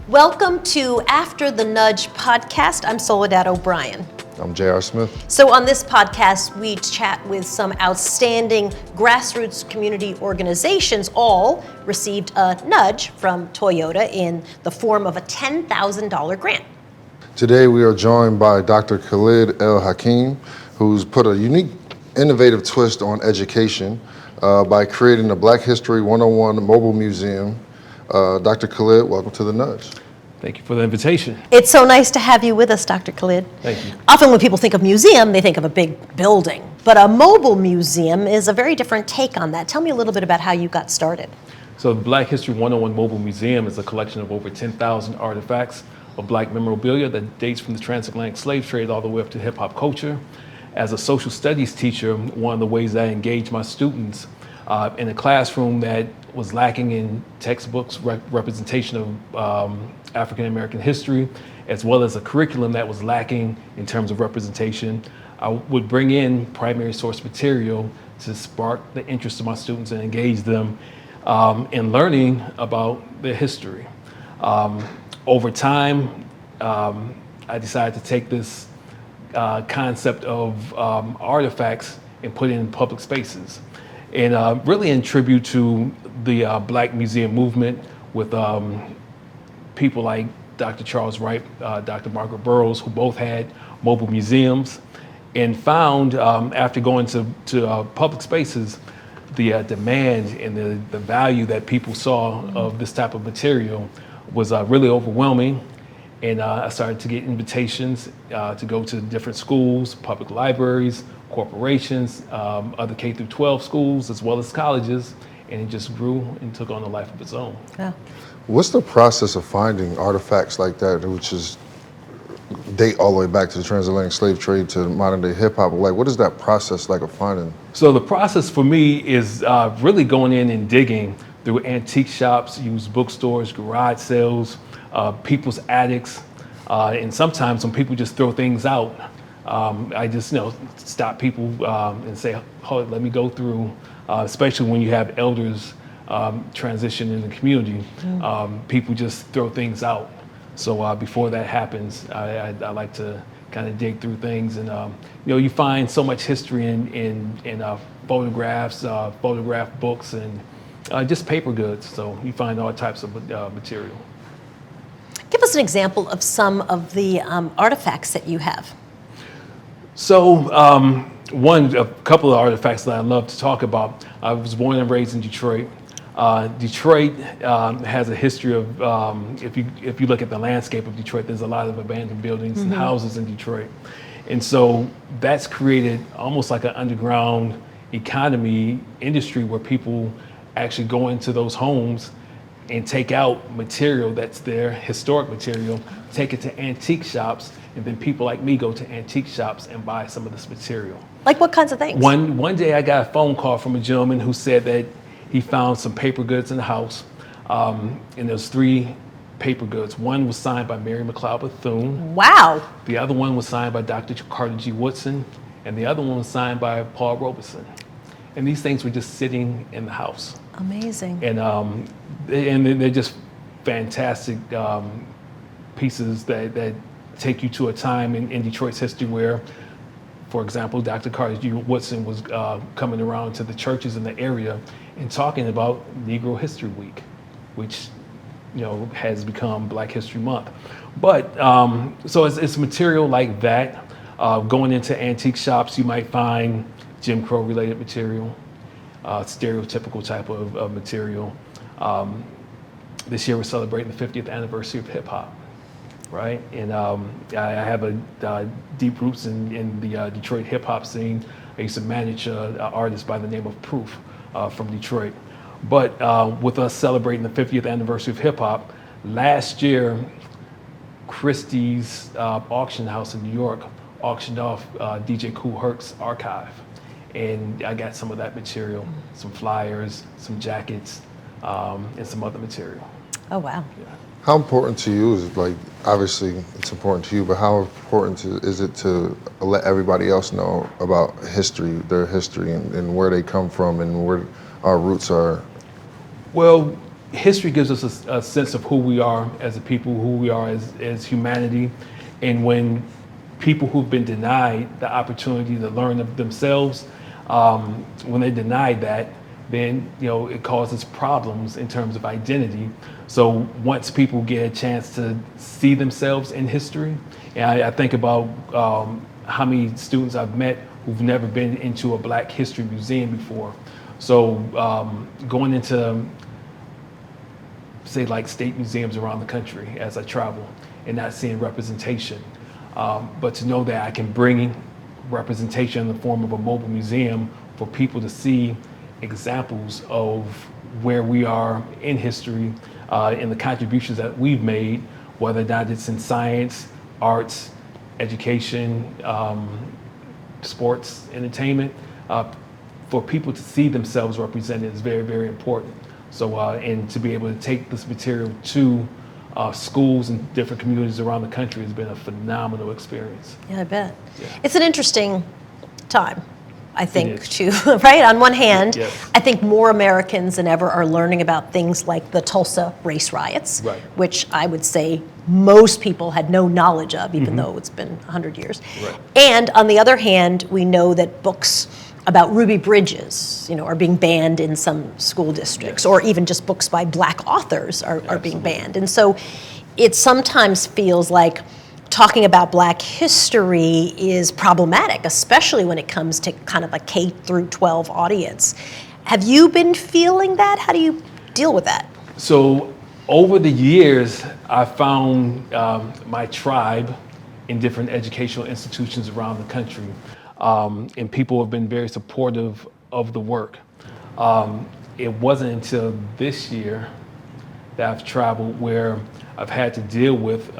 Welcome to After the Nudge podcast. I'm Soledad O'Brien. I'm J.R. Smith. So on this podcast, we chat with some outstanding grassroots community organizations. All received a nudge from Toyota in the form of a $10,000 grant. Today we are joined by Dr. Khalid El Hakim, who's put a unique, innovative twist on education by creating the Black History 101 Mobile Museum. Dr. Khalid, welcome to the Nudge. Thank you for the invitation. It's so nice to have you with us, Dr. Khalid. Thank you. Often when people think of museum, they think of a big building, but a mobile museum is a very different take on that. Tell me a little bit about how you got started. So the Black History 101 Mobile Museum is a collection of over 10,000 artifacts of Black memorabilia that dates from the transatlantic slave trade all the way up to hip hop culture. As a social studies teacher, one of the ways I engage my students in a classroom that was lacking in textbooks, representation of African American history, as well as a curriculum that was lacking in terms of representation, I would bring in primary source material to spark the interest of my students and engage them in learning about their history. Over time, I decided to take this concept of artifacts and put it in public spaces. And really in tribute to the Black Museum movement with people like Dr. Charles Wright, Dr. Margaret Burroughs, who both had mobile museums, and found after going to public spaces, the demand and the value that people saw of this type of material was really overwhelming. And I started to get invitations to go to different schools, public libraries, corporations, other K through 12 schools, as well as colleges, and it just grew and took on a life of its own. Yeah. What's the process of finding artifacts like that, which is date all the way back to the transatlantic slave trade to modern day hip hop? Like, what is that process like of finding? So the process for me is really going in and digging through antique shops, used bookstores, garage sales, people's attics, and sometimes when people just throw things out, I just stop people and say, "Hold, let me go through." Especially when you have elders transition in the community, people just throw things out. So before that happens, I like to kind of dig through things, and you find so much history in photographs, photograph books, and just paper goods. So you find all types of material. Give us an example of some of the artifacts that you have. So a couple of artifacts that I love to talk about. I was born and raised in Detroit. Detroit has a history of, if you look at the landscape of Detroit, there's a lot of abandoned buildings and houses in Detroit. And so that's created almost like an underground economy industry where people actually go into those homes and take out material that's there, historic material, take it to antique shops, and then people like me go to antique shops and buy some of this material. Like what kinds of things? One day I got a phone call from a gentleman who said that he found some paper goods in the house, and there's 3 paper goods. One was signed by Mary McLeod Bethune. Wow. The other one was signed by Dr. Carter G. Woodson, and the other one was signed by Paul Robeson. And these things were just sitting in the house. Amazing. And they're just fantastic pieces that take you to a time in Detroit's history where, for example, Dr. Carter G. Woodson was coming around to the churches in the area and talking about Negro History Week, which has become Black History Month. But so it's material like that. Going into antique shops, you might find Jim Crow related material, stereotypical type of material. This year we're celebrating the 50th anniversary of hip hop, right? And I have a deep roots in the Detroit hip hop scene. I used to manage an artist by the name of Proof from Detroit. But with us celebrating the 50th anniversary of hip hop, last year, Christie's auction house in New York auctioned off DJ Kool Herc's archive. And I got some of that material, some flyers, some jackets, and some other material. Oh, wow. Yeah. How important to you is it, like, obviously it's important to you, but how important is it to let everybody else know about history, their history, and where they come from and where our roots are? Well, history gives us a sense of who we are as a people, who we are as humanity. And when people who've been denied the opportunity to learn of themselves, when they're denied that, then it causes problems in terms of identity. So once people get a chance to see themselves in history, and I think about how many students I've met who've never been into a Black History museum before. So going into, say, like state museums around the country as I travel and not seeing representation, but to know that I can bring representation in the form of a mobile museum for people to see examples of where we are in history and the contributions that we've made, whether or not it's in science, arts, education, sports, entertainment, for people to see themselves represented is very, very important. So, and to be able to take this material to schools and different communities around the country has been a phenomenal experience. Yeah, I bet. Yeah. It's an interesting time, I think, is. too, right? On one hand, Yes. I think more Americans than ever are learning about things like the Tulsa race riots, Right. which I would say most people had no knowledge of, even though it's been 100 years. Right. And on the other hand, we know that books about Ruby Bridges, are being banned in some school districts, or even just books by Black authors are being Absolutely. banned. And so it sometimes feels like talking about Black history is problematic, especially when it comes to kind of a K through 12 audience. Have you been feeling that? How do you deal with that? So over the years, I found my tribe in different educational institutions around the country. And people have been very supportive of the work. It wasn't until this year that I've traveled where I've had to deal with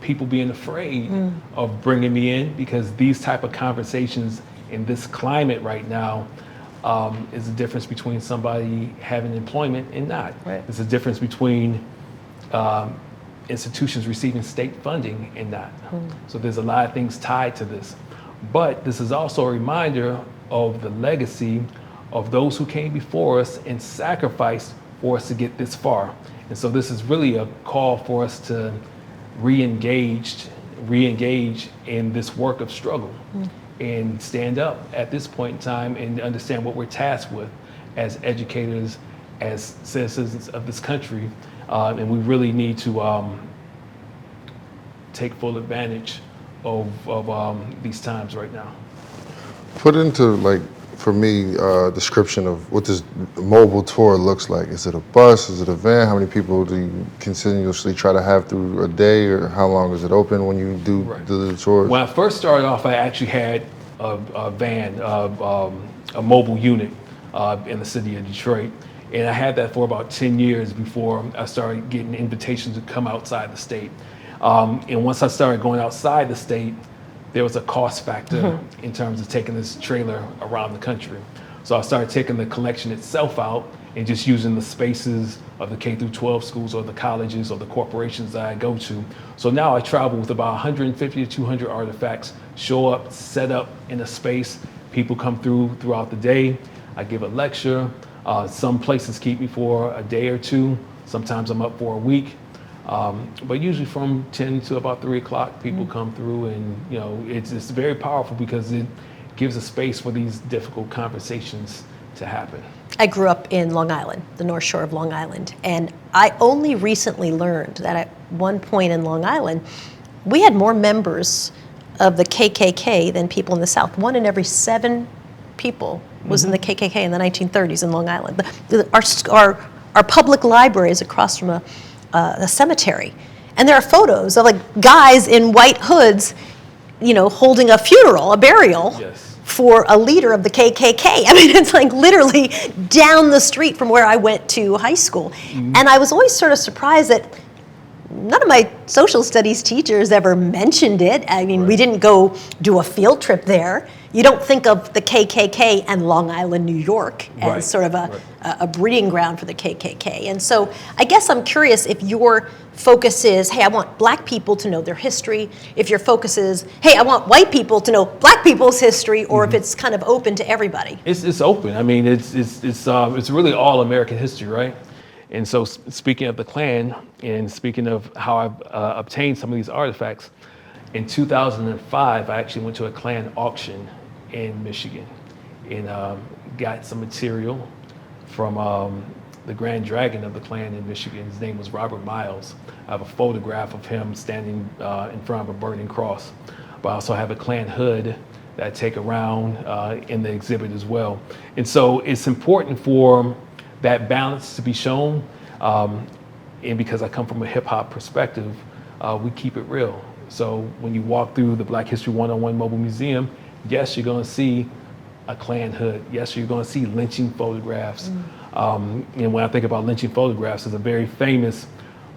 people being afraid of bringing me in, because these type of conversations in this climate right now is the difference between somebody having employment and not. Right. It's the difference between institutions receiving state funding and not. So there's a lot of things tied to this. But this is also a reminder of the legacy of those who came before us and sacrificed for us to get this far. And so this is really a call for us to re-engage in this work of struggle and stand up at this point in time and understand what we're tasked with as educators, as citizens of this country. And we really need to take full advantage of these times right now. Put into, for me, description of what this mobile tour looks like. Is it a bus? Is it a van? How many people do you continuously try to have through a day, or how long is it open when you do the tours? When I first started off, I actually had a van, a mobile unit in the city of Detroit. And I had that for about 10 years before I started getting invitations to come outside the state. And once I started going outside the state, there was a cost factor in terms of taking this trailer around the country. So I started taking the collection itself out and just using the spaces of the K through 12 schools or the colleges or the corporations that I go to. So now I travel with about 150 to 200 artifacts, show up, set up in a space. People come throughout the day. I give a lecture. Some places keep me for a day or two. Sometimes I'm up for a week. But usually from 10 to about 3 o'clock, people come through, and it's very powerful because it gives a space for these difficult conversations to happen. I grew up in Long Island, the North Shore of Long Island, and I only recently learned that at one point in Long Island, we had more members of the KKK than people in the South. 1 in every 7 people was in the KKK in the 1930s in Long Island. Our public library is across from a cemetery, and there are photos of guys in white hoods, holding a funeral, a burial. Yes. For a leader of the KKK. I mean, it's literally down the street from where I went to high school. And I was always sort of surprised that none of my social studies teachers ever mentioned it. I mean, we didn't go do a field trip there. You don't think of the KKK and Long Island, New York as sort of a breeding ground for the KKK. And so I guess I'm curious if your focus is, hey, I want Black people to know their history, if your focus is, hey, I want white people to know Black people's history, or if it's kind of open to everybody. It's open. I mean, it's really all American history, right? And so speaking of the Klan and speaking of how I've obtained some of these artifacts, in 2005, I actually went to a Klan auction in Michigan and got some material from the Grand Dragon of the Klan in Michigan. His name was Robert Miles. I have a photograph of him standing in front of a burning cross. But I also have a Klan hood that I take around in the exhibit as well. And so it's important for that balance to be shown. And because I come from a hip hop perspective, we keep it real. So when you walk through the Black History 101 Mobile Museum, yes, you're gonna see a Klan hood. Yes, you're gonna see lynching photographs. And when I think about lynching photographs, there's a very famous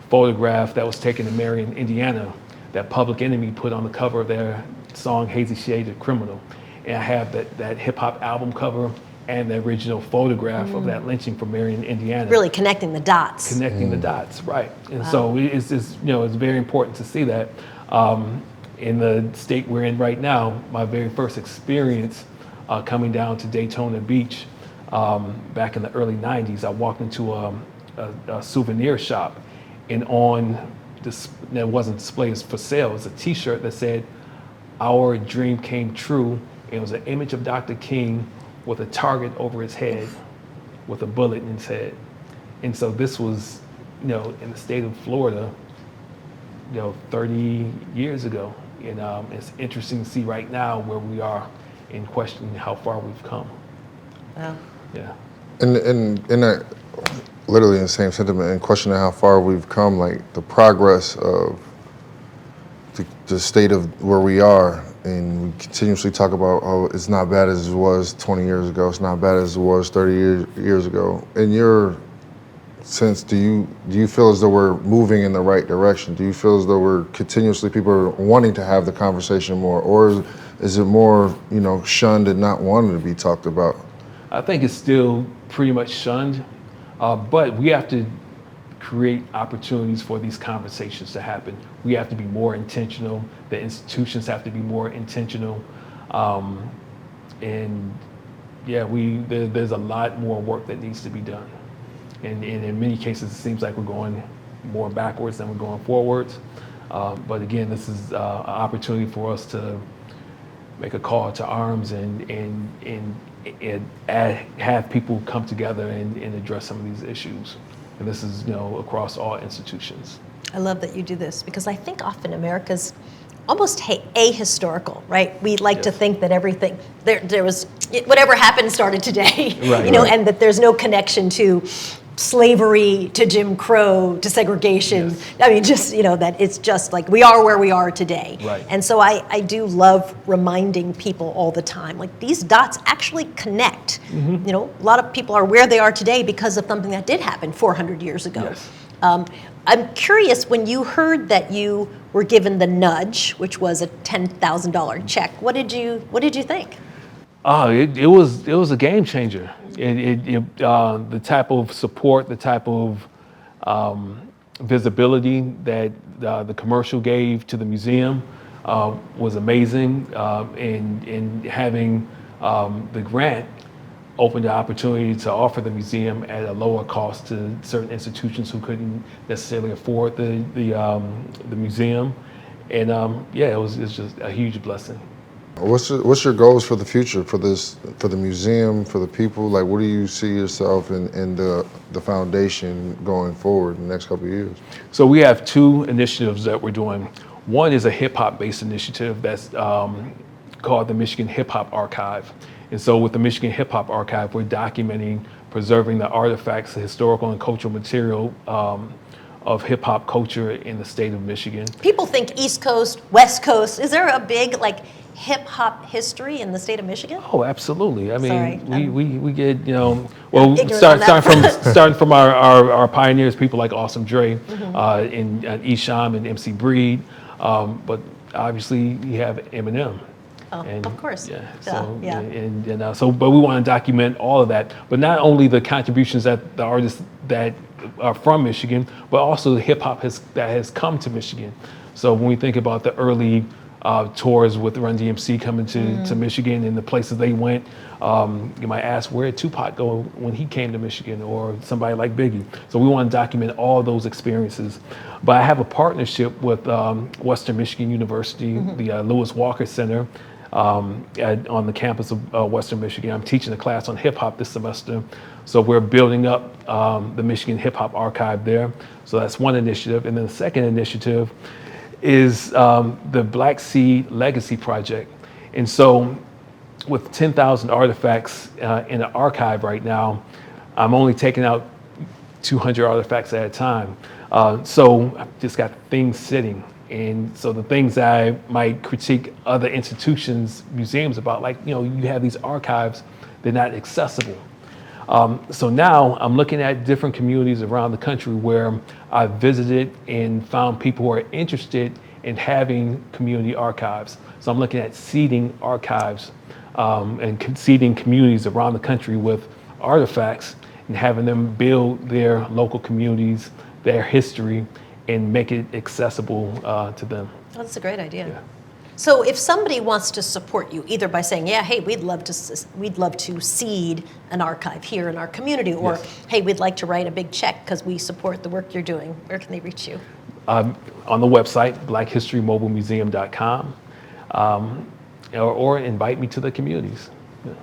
photograph that was taken in Marion, Indiana, that Public Enemy put on the cover of their song Hazy Shades of Criminal. And I have that hip hop album cover and the original photograph of that lynching from Marion, Indiana. Really connecting the dots. Connecting the dots, right. And so it's very important to see that. In the state we're in right now, my very first experience coming down to Daytona Beach back in the early 90s, I walked into a souvenir shop, and on this, that wasn't displayed as for sale, it was a t-shirt that said, "Our dream came true." And it was an image of Dr. King with a target over his head, with a bullet in his head. And so this was, in the state of Florida, 30 years ago. And it's interesting to see right now where we are in questioning how far we've come. Wow. Yeah. And that, literally in the same sentiment, and questioning how far we've come, like the progress of the state of where we are, and we continuously talk about, oh, it's not bad as it was 20 years ago, it's not bad as it was 30 years ago. In your sense, do you feel as though we're moving in the right direction? Do you feel as though we're continuously, people are wanting to have the conversation more, or is it more, shunned and not wanting to be talked about? I think it's still pretty much shunned, but we have to create opportunities for these conversations to happen. We have to be more intentional. The institutions have to be more intentional. And yeah, there's a lot more work that needs to be done. And in many cases, it seems like we're going more backwards than we're going forwards. But again, this is an opportunity for us to make a call to arms and have people come together and address some of these issues. And this is, across all institutions. I love that you do this, because I think often America's almost ahistorical, right? We like to think that everything, there was, whatever happened started today, Right, and that there's no connection to slavery, to Jim Crow, to segregation. Yes. I mean, just, that it's just like we are where we are today. Right. And so I do love reminding people all the time, like these dots actually connect. A lot of people are where they are today because of something that did happen 400 years ago. Yes. I'm curious, when you heard that you were given the nudge, which was a $10,000 check, what did you think? It was a game changer. The type of support, the type of visibility that the commercial gave to the museum was amazing. And having the grant opened the opportunity to offer the museum at a lower cost to certain institutions who couldn't necessarily afford the museum. And it's just a huge blessing. What's your goals for the future, for the museum, for the people? Like, what do you see yourself in the foundation going forward in the next couple of years? So we have two initiatives that we're doing. One is a hip hop based initiative that's called the Michigan Hip Hop Archive. And so with the Michigan Hip Hop Archive, we're documenting, preserving the artifacts, the historical and cultural material of hip hop culture in the state of Michigan. People think East Coast, West Coast. Is there a big hip hop history in the state of Michigan? Oh, absolutely. I mean, Sorry, we get, starting from our pioneers, people like Awesome Dre, and Esham and MC Breed, but obviously you have Eminem. Oh, of course. Yeah. But we want to document all of that. But not only the contributions that the artists that are from Michigan, but also the hip hop that has come to Michigan. So when we think about the early tours with Run DMC coming to Michigan and the places they went. You might ask, where did Tupac go when he came to Michigan, or somebody like Biggie? So we want to document all those experiences. But I have a partnership with Western Michigan University, the Lewis Walker Center on the campus of Western Michigan. I'm teaching a class on hip hop this semester. So we're building up the Michigan Hip Hop Archive there. So that's one initiative. And then the second initiative is the Black Seed Legacy Project. And so with 10,000 artifacts in the archive right now, I'm only taking out 200 artifacts at a time. So I've just got things sitting. And so the things I might critique other institutions, museums about, like, you have these archives, they're not accessible. So now I'm looking at different communities around the country where I've visited and found people who are interested in having community archives. So I'm looking at seeding archives and seeding communities around the country with artifacts and having them build their local communities, their history, and make it accessible to them. That's a great idea. Yeah. So if somebody wants to support you, either by saying, yeah, hey, we'd love to seed an archive here in our community, or Yes. Hey, we'd like to write a big check because we support the work you're doing, where can they reach you? On the website, blackhistorymobilemuseum.com, or invite me to the communities. Yeah.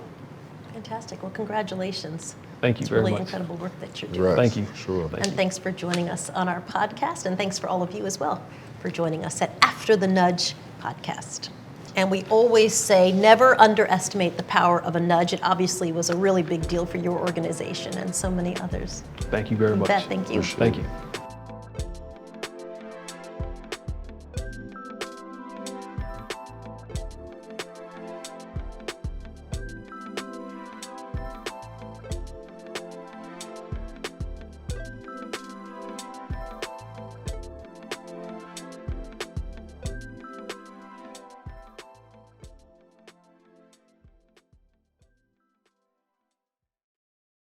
Fantastic. Well, congratulations. Thank you It's very really much. incredible work that you're doing. Right. Thank you. Sure. Thank And thanks for joining us on our podcast, and thanks for all of you as well for joining us at After the Nudge podcast. And we always say never underestimate the power of a nudge. It obviously was a really big deal for your organization and so many others. Thank you very much. Thank you. Appreciate Thank you.